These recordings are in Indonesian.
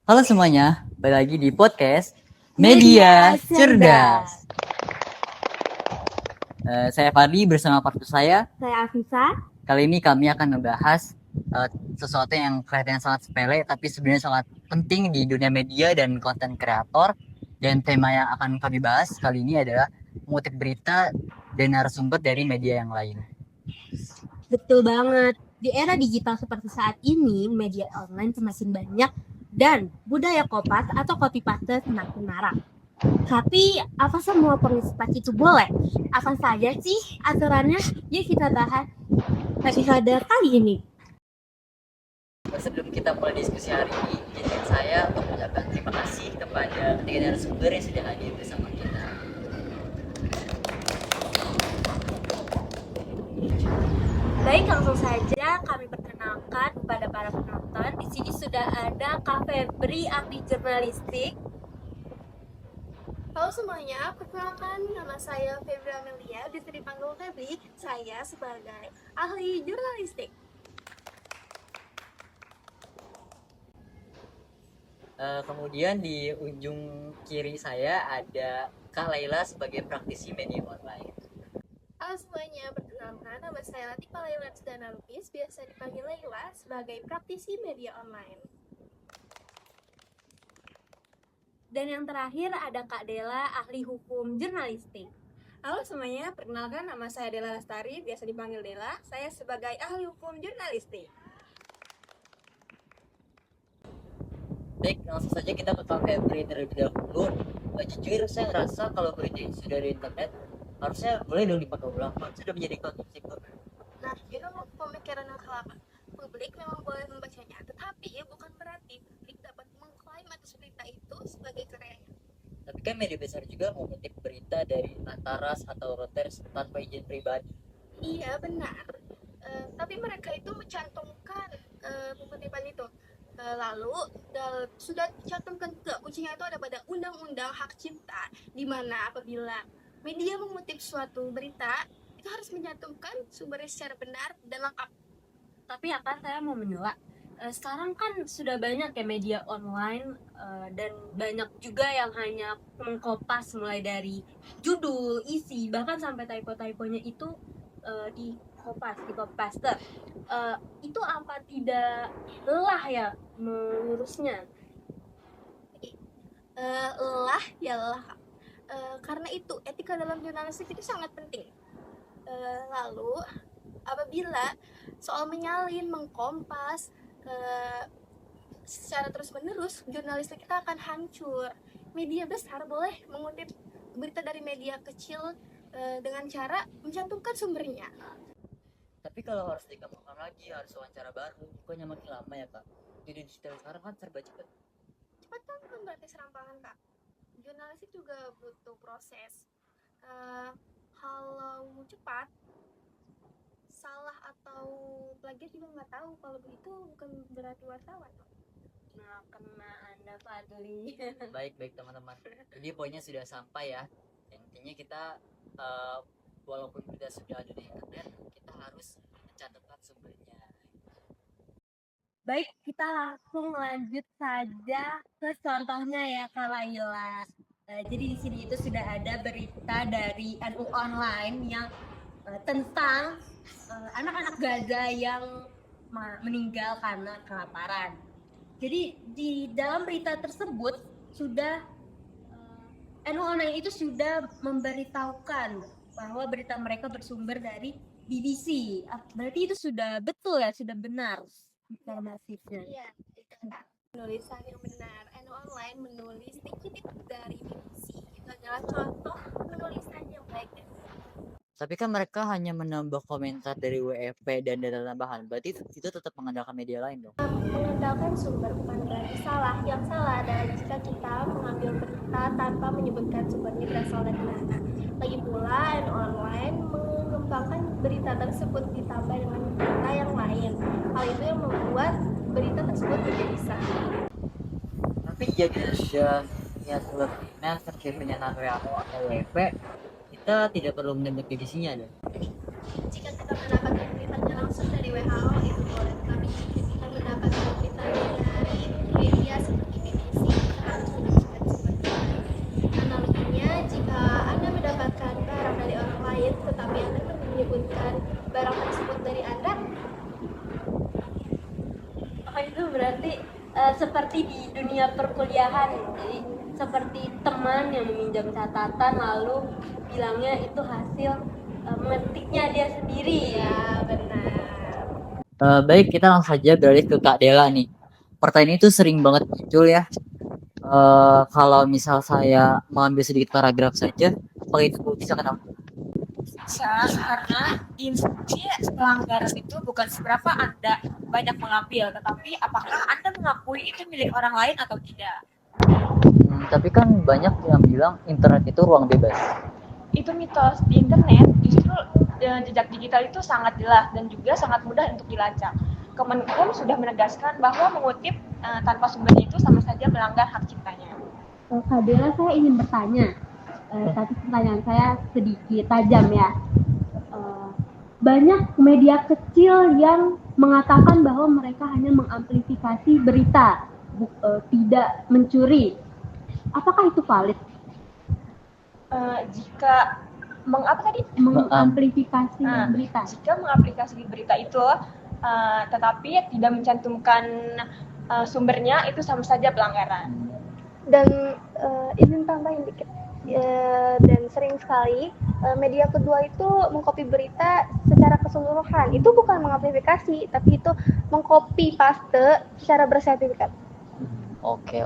Halo semuanya, balik lagi di podcast Media Cerdas. Saya Fadli bersama partner saya. Saya Afifah. Kali ini kami akan membahas sesuatu yang kelihatannya sangat sepele, tapi sebenarnya sangat penting di dunia media dan konten kreator. Dan tema yang akan kami bahas kali ini adalah mengutip berita dan narasumber dari media yang lain. Betul banget. Di era digital seperti saat ini, media online semakin banyak dan budaya kopas atau copy paste semakin marak. Tapi apa semua pengispat itu boleh? Apa saja sih aturannya? Yuk kita bahas episode kali ini. Sebelum kita mulai diskusi hari ini, izinkan saya untuk mengucapkan terima kasih kepada ketiga narasumber yang sudah hadir bersama kita. Baik, langsung saja kami perkenalkan kepada para penonton. Di sini sudah ada Kak Febri, ahli jurnalistik. Halo semuanya, perkenalkan nama saya Febri Amelia, bisa dipanggil Febri. Saya sebagai ahli jurnalistik. Kemudian di ujung kiri saya ada Kak Laila sebagai praktisi media online. Halo semuanya, perkenalkan nama saya Latifah Laila Sudana Lubis, biasa dipanggil Laila sebagai praktisi media online. Dan yang terakhir ada Kak Dela, ahli hukum jurnalistik. Halo semuanya, perkenalkan nama saya Dela Lestari, biasa dipanggil Dela. Saya sebagai ahli hukum jurnalistik. Baik, langsung saja kita ke Kak Febri terlebih dahulu. Jujur saya ngerasa kalau berita sudah di internet harusnya boleh dong dipakai ulang, sudah menjadi konsumsi. Nah, itu pemikiran yang salah. Publik memang boleh membacanya, tetapi bukan berarti publik dapat mengklaim atas berita itu sebagai karyanya. Tapi kan media besar juga mengutip berita dari Antaras atau Reuters tanpa izin pribadi. Iya, benar. Tapi mereka itu mencantumkan pengutipan itu. Lalu sudah dicantumkan juga kuncinya itu ada pada Undang-Undang Hak Cipta, di mana apabila media mengutip suatu berita itu harus mencantumkan sumbernya secara benar dan lengkap. Tapi ya kan saya mau menilai, sekarang kan sudah banyak ya media online dan banyak juga yang hanya mengkopas mulai dari judul, isi, bahkan sampai typo-typonya itu di copy paste. Itu apa tidak lelah ya mengurusnya? Lelah. Karena itu etika dalam jurnalistik itu sangat penting. Lalu apabila soal menyalin, mengkompas secara terus-menerus, jurnalistik kita akan hancur. Media besar boleh mengutip berita dari media kecil dengan cara mencantumkan sumbernya. Tapi kalau harus dikembangkan lagi, harus wawancara baru, bukannya makin lama ya Kak? Di digital sekarang kan serba cepat. Cepat kan bukan berarti serampangan, Kak. Jurnalistik juga butuh proses. Kalau cepat, salah atau plagiat juga nggak tahu. Kalau begitu bukan berarti wartawan. Nah, kena Anda Fadli. Baik teman-teman. Jadi poinnya sudah sampai ya. Intinya kita walaupun kita sudah ada di internet, kita harus mencatatkan sumbernya. Baik, kita langsung lanjut saja ke contohnya ya Kak Laila. Jadi di sini itu sudah ada berita dari NU Online yang tentang anak-anak Gaza yang meninggal karena kelaparan. Jadi di dalam berita tersebut sudah NU Online itu sudah memberitahukan bahwa berita mereka bersumber dari BBC. Berarti itu sudah betul ya, sudah benar informasinya. Iya, itu Kak. Penulisan yang benar. NU Online menulis dikutip dari BBC. Itu adalah contoh penulisan yang baik dan Tapi kan mereka hanya menambah komentar dari WFP dan data tambahan. Berarti itu tetap mengandalkan media lain dong. mengandalkan sumber bukan berarti salah. Yang salah adalah jika kita mengambil berita tanpa menyebutkan sumbernya berasal dari mana. Lagi pula, NU Online mengembangkan berita tersebut ditambah dengan berita yang lain. Hal itu yang membuat berita tersebut menjadi salah. Tapi jadi sudah ya sebetulnya terkait pernyataan WHO atau WFP, kita tidak perlu menyebut BBC-nya dong. Jika kita mendapatkan beritanya langsung dari WHO itu boleh, tapi jika kita mendapatkan beritanya dari media seperti media berarti di dunia perkuliahan. Jadi seperti teman yang meminjam catatan lalu bilangnya itu hasil mengetiknya dia sendiri. Ya, benar. Baik, kita langsung saja beralih ke Kak Dela nih. Pertanyaan itu sering banget muncul ya. Kalau misal saya mengambil sedikit paragraf saja, apakah itu bisa kenapa? Bisa, karena inti pelanggaran itu bukan seberapa Anda banyak mengambil, tetapi apakah Anda mengakui itu milik orang lain atau tidak. Tapi kan banyak yang bilang internet itu ruang bebas. Itu mitos. Di internet justru jejak digital itu sangat jelas dan juga sangat mudah untuk dilacak. Kemenkum sudah menegaskan bahwa mengutip tanpa sumbernya itu sama saja melanggar hak ciptanya. Kak Dela, saya ingin bertanya. Tapi pertanyaan saya sedikit tajam ya. Banyak media kecil yang mengatakan bahwa mereka hanya mengamplifikasi berita, tidak mencuri. Apakah itu valid? Jika Mengamplifikasi berita. Jika mengaplikasi berita itu tetapi tidak mencantumkan sumbernya, itu sama saja pelanggaran. Dan izin tambahin dikit. Dan sering sekali media kedua itu mengcopy berita secara keseluruhan. Itu bukan mengamplifikasi, tapi itu mengcopy paste secara bersertifikat. Oke.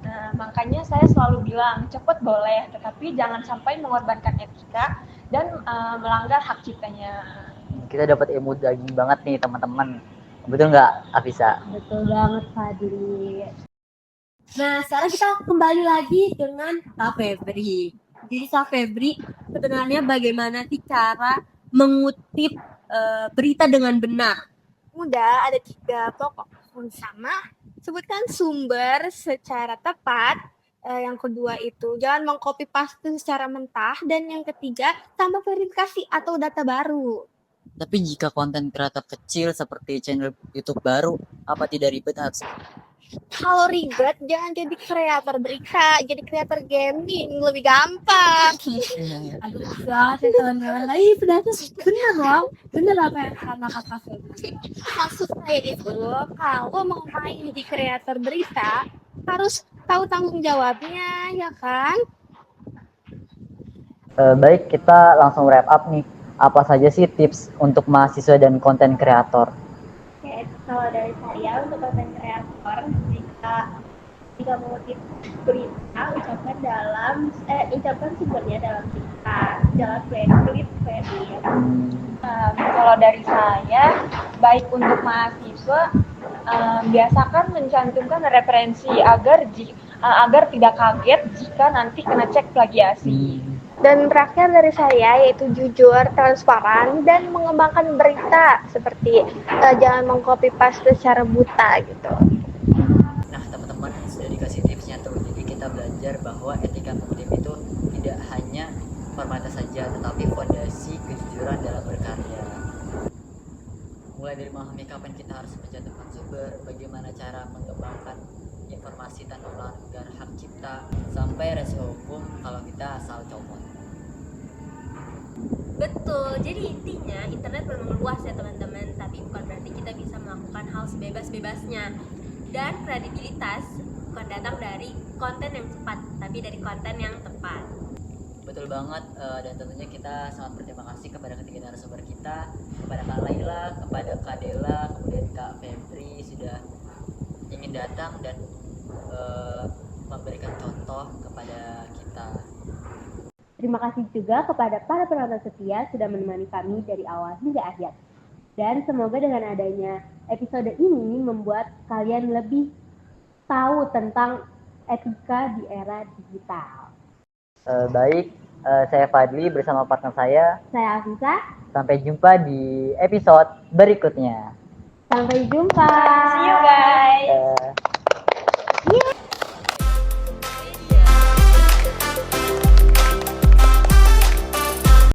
Nah, makanya saya selalu bilang cepet boleh, tetapi jangan sampai mengorbankan etika dan melanggar hak ciptanya. Kita dapat ilmu daging banget nih teman-teman. Betul nggak, Afisa? Betul banget, Fadli. Nah, sekarang kita kembali lagi dengan Kak Febri. Jadi Kak Febri, sebenarnya bagaimana sih cara mengutip berita dengan benar? Mudah, ada 3 pokok. Sama, sebutkan sumber secara tepat. Yang kedua itu jangan mengcopy paste secara mentah, dan yang ketiga tambah verifikasi atau data baru. Tapi jika konten kreator kecil seperti channel YouTube baru, apa tidak ribet harus? Kalau ribet, jangan jadi kreator berita, jadi kreator gaming, lebih gampang. Aduh, enggak, saya teman-teman lagi ternyata benar loh. Benar apa yang kata Febri. Maksud saya itu, kalau mau main jadi kreator berita, harus tahu tanggung jawabnya, ya kan? Baik, kita langsung wrap up nih. Apa saja sih tips untuk mahasiswa dan konten kreator? Oke, kalau dari saya untuk konten kreator, jika mengutip berita, ucapkan sumbernya dalam singkat, jangan pelit. Kalau dari saya, baik untuk mahasiswa, biasakan mencantumkan referensi agar tidak kaget jika nanti kena cek plagiasi. Dan terakhir dari saya yaitu jujur, transparan, dan mengembangkan berita, seperti jangan mengcopy paste secara buta gitu. Nah, teman-teman sudah dikasih tipsnya tuh. Jadi kita belajar bahwa etika mengutip itu tidak hanya formalitas saja, tetapi fondasi kejujuran dalam berkarya. Mulai dari memahami kapan kita harus mencantumkan sumber, bagaimana cara mengembangkan informasi tanpa melanggar hak cipta, sampai resiko hukum kalau kita asal comot. Betul, jadi intinya internet memang luas ya teman-teman, tapi bukan berarti kita bisa melakukan hal sebebas-bebasnya. Dan kredibilitas bukan datang dari konten yang cepat, tapi dari konten yang tepat. Betul banget, dan tentunya kita sangat berterima kasih kepada ketiga narasumber kita, kepada Kak Laila, kepada Kak Dela, kemudian Kak Febri sudah ingin datang dan memberikan contoh kepada kita. Terima kasih juga kepada para penonton setia sudah menemani kami dari awal hingga akhir. Dan semoga dengan adanya episode ini membuat kalian lebih tahu tentang etika di era digital. Baik, saya Fadli bersama partner saya. Saya Afisa. Sampai jumpa di episode berikutnya. Sampai jumpa. See you guys.